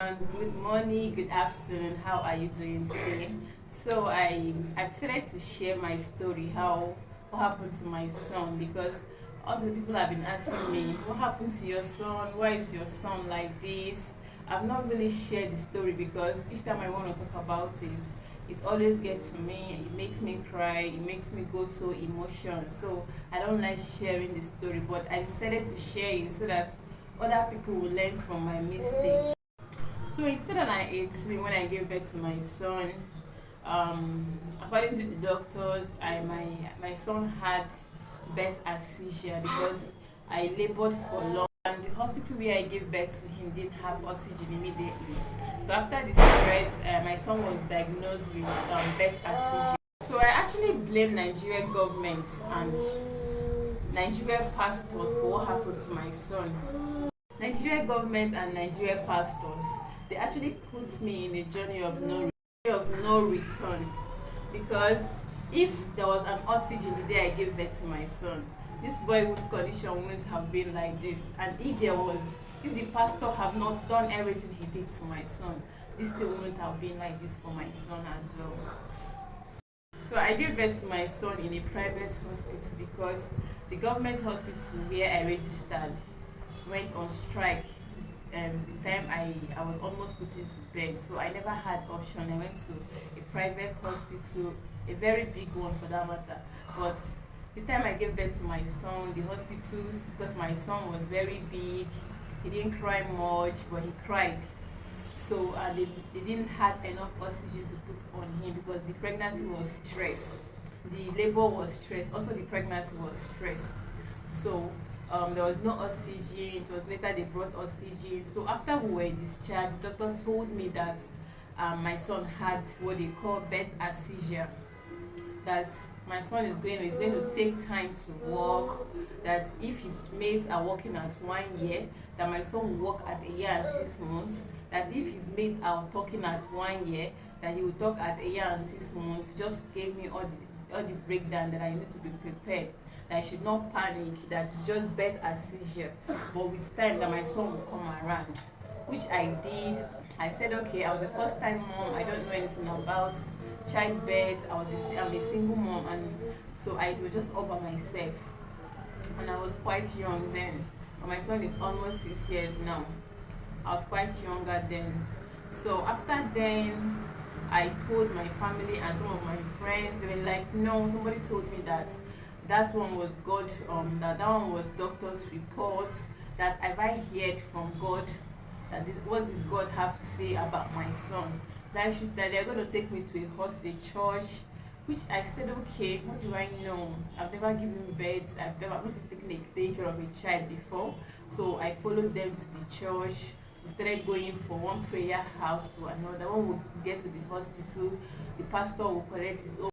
Good morning, good afternoon. How are you doing today? So I decided to share my story, how what happened to my son, because all the people have been asking me what happened to your son, why is your son like this. I've not really shared the story because each time I want to talk about it, it always gets to me, it makes me cry, it makes me go so emotional. So I don't like sharing the story, but I decided to share it so that other people will learn from my mistake. So in 2018, when I gave birth to my son, according to the doctors, my son had birth asphyxia because I labored for long. And the hospital where I gave birth to him didn't have oxygen immediately. So after the stress, my son was diagnosed with birth asphyxia. So I actually blame Nigerian government and Nigerian pastors for what happened to my son. Nigerian government and Nigerian pastors, they actually put me in a journey of no return, because if there was an oxygen the day I gave birth to my son, this boyhood condition wouldn't have been like this. And if the pastor have not done everything he did to my son, this still wouldn't have been like this for my son as well. So I gave birth to my son in a private hospital because the government hospital where I registered went on strike. The time I was almost put into bed, so I never had option. I went to a private hospital, a very big one for that matter. But the time I gave birth to my son, the hospitals, because my son was very big, he didn't cry much, but he cried. So they didn't have enough oxygen to put on him because the pregnancy was stress, the labor was stress, also the pregnancy was stress. So there was no oxygen. It was later they brought oxygen. So after we were discharged, the doctor told me that my son had what they call birth asphyxia, that my son is going to take time to walk, that if his mates are working at 1 year, that my son will work at a year and 6 months, that if his mates are talking at 1 year, that he will talk at a year and 6 months. Just gave me all the breakdown, that I need to be prepared, that I should not panic, that it's just birth asphyxia, but with time that my son will come around, which I did. I said, okay, I was a first time mom, I don't know anything about childbirth. I'm a single mom, and so I was just all by myself. And I was quite young then. But my son is almost 6 years now. I was quite younger then. So after then, I told my family and some of my friends. They were like, no, somebody told me that that one was God, that one was doctor's report, that have I heard from God, what did God have to say about my son, that they're going to take me to a church, which I said, okay, what do I know? I've never given birth, I've not taken care of a child before. So I followed them to the church. We started going from one prayer house to another. When we get to the hospital, the pastor will collect his own